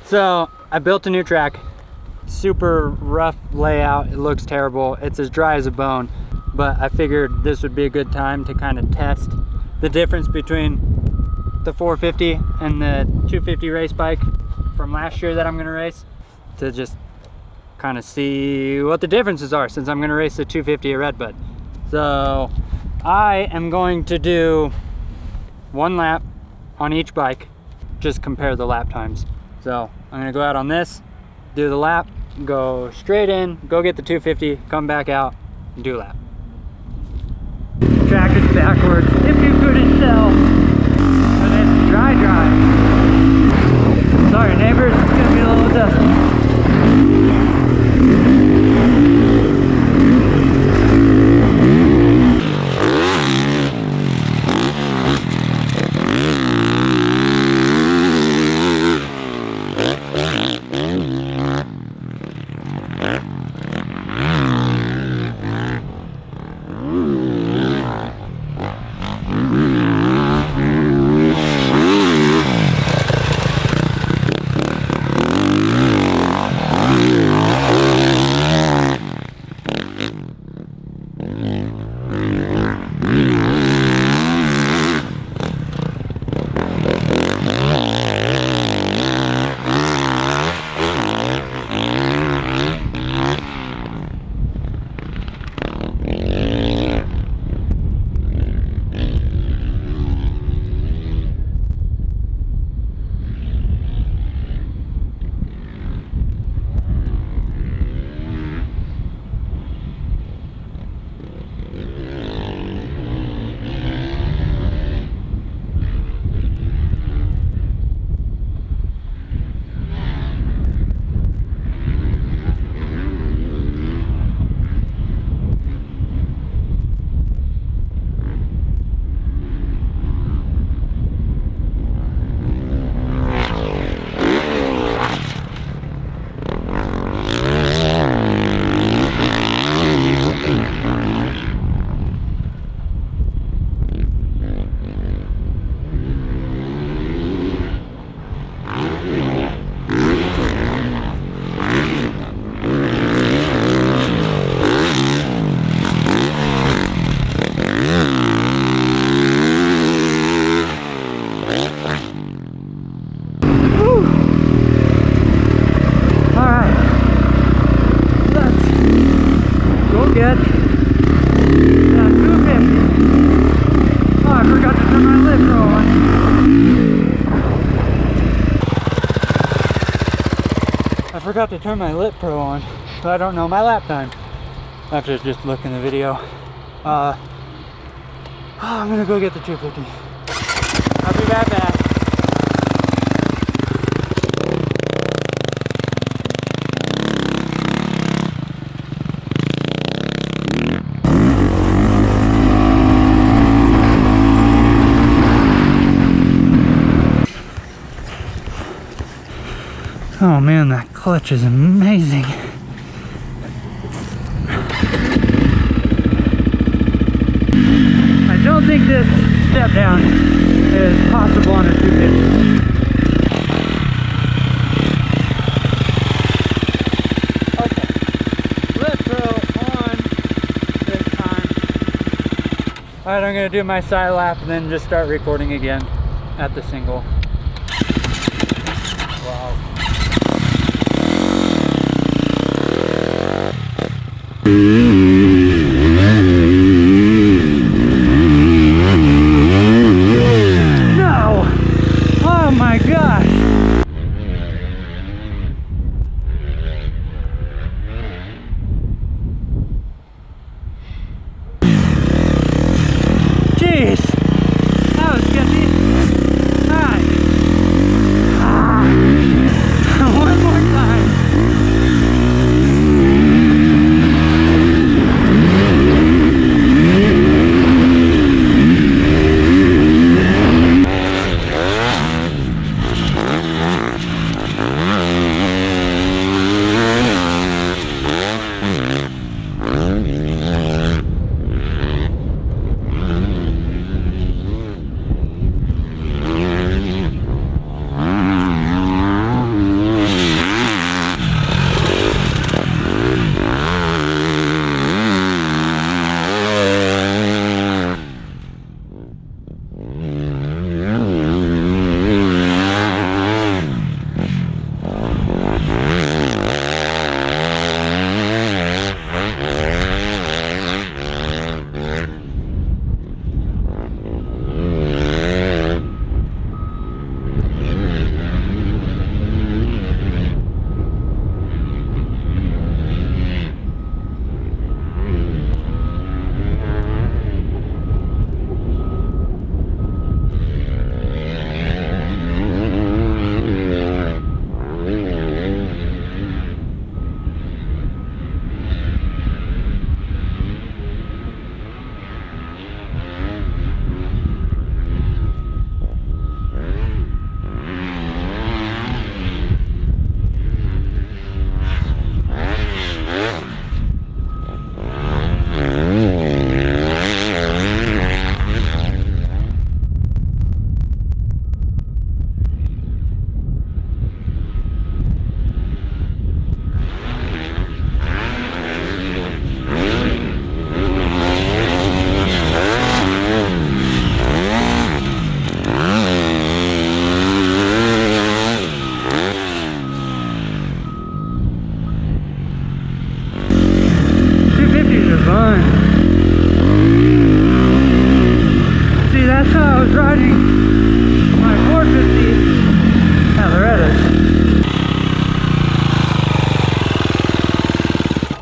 So I built a new track, super rough layout. It looks terrible. It's as dry as a bone, but I figured this would be a good time to kind of test the difference between the 450 and the 250 race bike from last year that I'm gonna race, to just kind of see what the differences are since I'm gonna race the 250 at Redbud. So I am going to do 1 lap on each bike, just compare the lap times. So I'm gonna go out on this, do the lap, go straight in, go get the 250, come back out, and do a lap. Track is backwards, if you couldn't tell. And it's dry. Sorry neighbors, it's gonna be a little dusty. Get that 250. Oh, I forgot to turn my lip pro on. I forgot to turn my lip pro on, so I don't know my lap time. I have to just look in the video. I'm gonna go get the 250. I'll be right back. Oh man, that clutch is amazing. I don't think this step down is possible on a 250. Okay, lip pro on this time. Alright, I'm gonna do my side lap and then just start recording again at the single. Wow. No! Oh my gosh! Jeez! That was sketchy. Alright.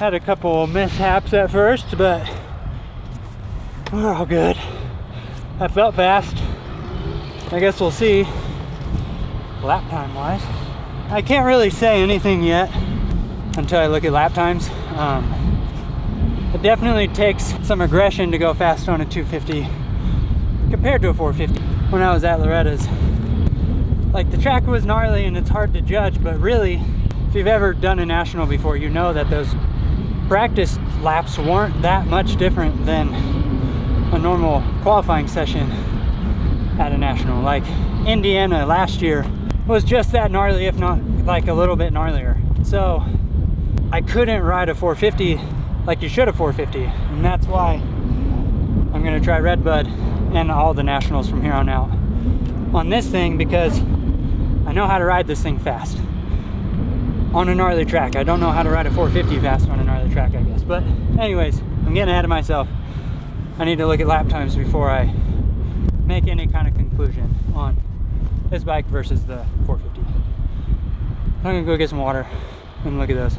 Had a couple mishaps at first, but we're all good. I felt fast. I guess we'll see lap time wise. I can't really say anything yet until I look at lap times. It definitely takes some aggression to go fast on a 250 compared to a 450. When I was at Loretta's, like, the track was gnarly and it's hard to judge, but really, if you've ever done a national before, you know that those practice laps weren't that much different than a normal qualifying session at a national. Like Indiana last year was just that gnarly, if not like a little bit gnarlier. So I couldn't ride a 450 like you should a 450, and that's why I'm gonna try Redbud and all the nationals from here on out on this thing, because I know how to ride this thing fast on a gnarly track. I don't know how to ride a 450 fast on a gnarly track, I guess. But anyways, I'm getting ahead of myself. I need to look at lap times before I make any kind of conclusion on this bike versus the 450. I'm gonna go get some water and look at those.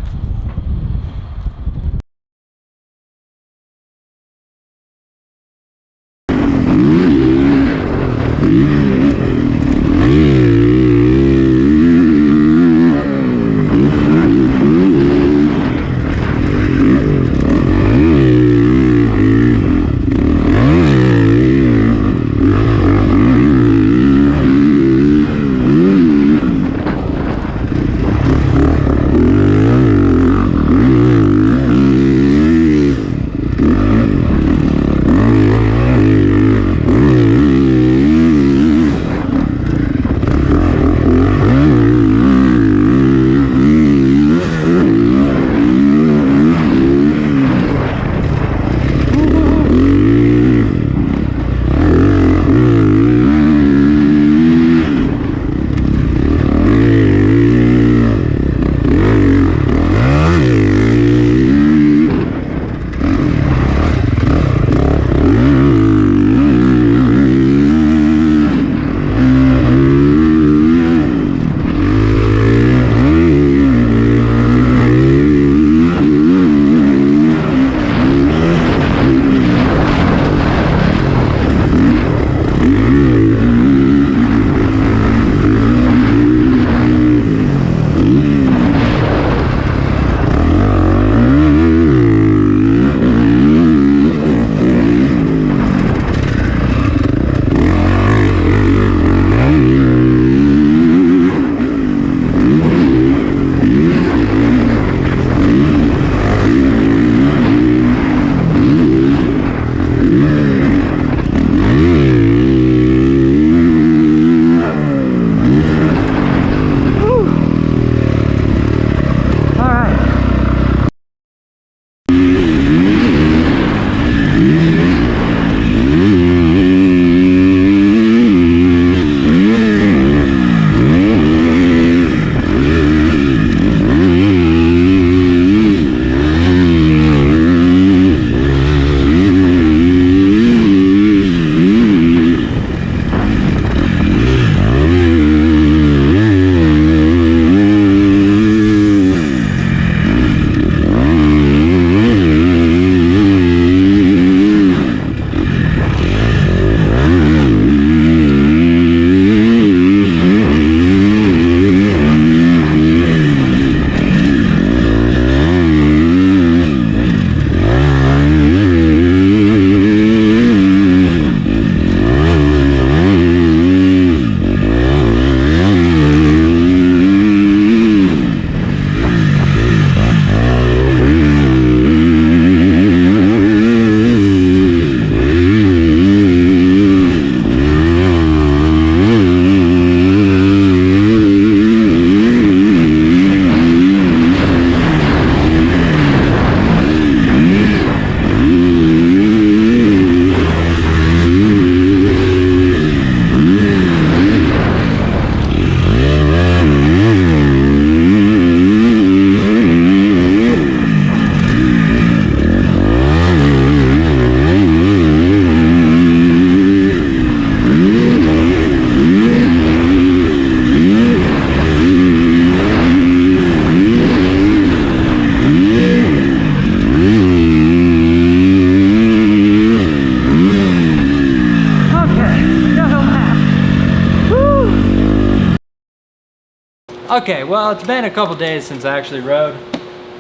Okay, well, it's been a couple days since I actually rode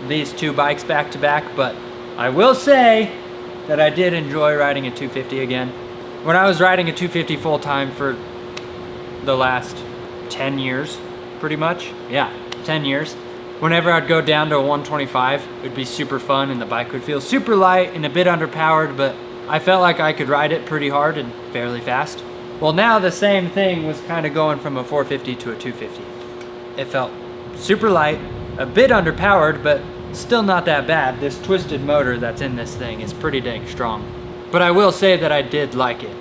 these two bikes back to back, but I will say that I did enjoy riding a 250 again. When I was riding a 250 full time for the last 10 years, pretty much, yeah, 10 years, whenever I'd go down to a 125, it would be super fun and the bike would feel super light and a bit underpowered, but I felt like I could ride it pretty hard and fairly fast. Well, now the same thing was kind of going from a 450 to a 250. It felt super light, a bit underpowered, but still not that bad. This twisted motor that's in this thing is pretty dang strong. But I will say that I did like it.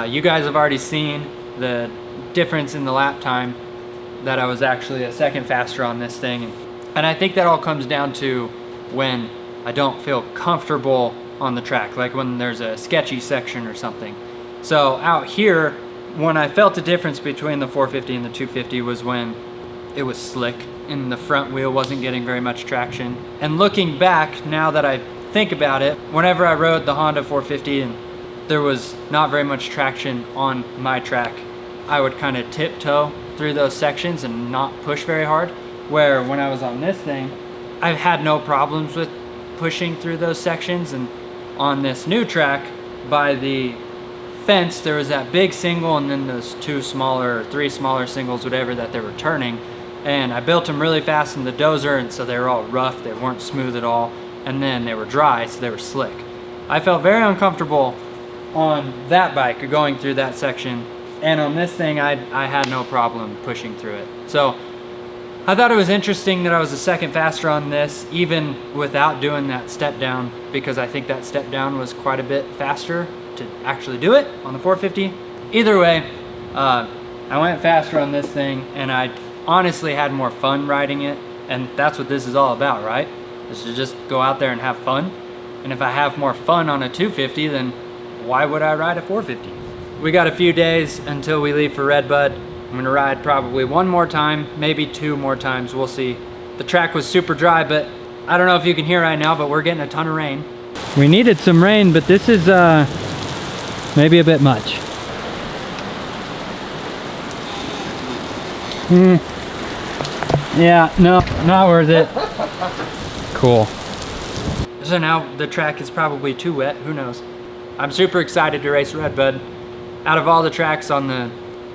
You guys have already seen the difference in the lap time, that I was actually a second faster on this thing. And I think that all comes down to when I don't feel comfortable on the track, like when there's a sketchy section or something. So out here, when I felt the difference between the 450 and the 250 was when it was slick and the front wheel wasn't getting very much traction. And looking back, now that I think about it, whenever I rode the Honda 450 and there was not very much traction on my track, I would kind of tiptoe through those sections and not push very hard. Where when I was on this thing, I've had no problems with pushing through those sections. And on this new track, by the fence, there was that big single and then those three smaller singles, whatever, that they were turning. And I built them really fast in the dozer, and so they were all rough, they weren't smooth at all, and then they were dry, so they were slick. I felt very uncomfortable on that bike going through that section, and on this thing I had no problem pushing through it. So I thought it was interesting that I was a second faster on this, even without doing that step down, because I think that step down was quite a bit faster to actually do it on the 450. Either way, I went faster on this thing, and I honestly had more fun riding it, and that's what this is all about, right? Is to just go out there and have fun. And if I have more fun on a 250, then why would I ride a 450? We got a few days until we leave for Redbud. I'm gonna ride probably one more time, maybe two more times, we'll see. The track was super dry, but I don't know if you can hear right now, but we're getting a ton of rain. We needed some rain, but this is maybe a bit much. Yeah, no, not worth it. Cool. So now the track is probably too wet, who knows. I'm super excited to race Redbud. Out of all the tracks on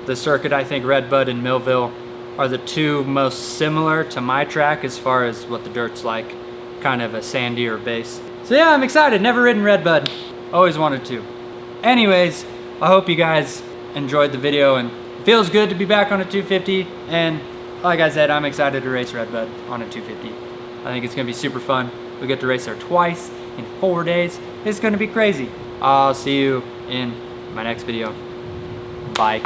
the circuit, I think Redbud and Millville are the two most similar to my track as far as what the dirt's like, kind of a sandier base. So yeah, I'm excited, never ridden Redbud, always wanted to. Anyways, I hope you guys enjoyed the video, and it feels good to be back on a 250, and like I said, I'm excited to race Redbud on a 250. I think it's gonna be super fun. We get to race there twice in 4 days. It's gonna be crazy. I'll see you in my next video. Bye.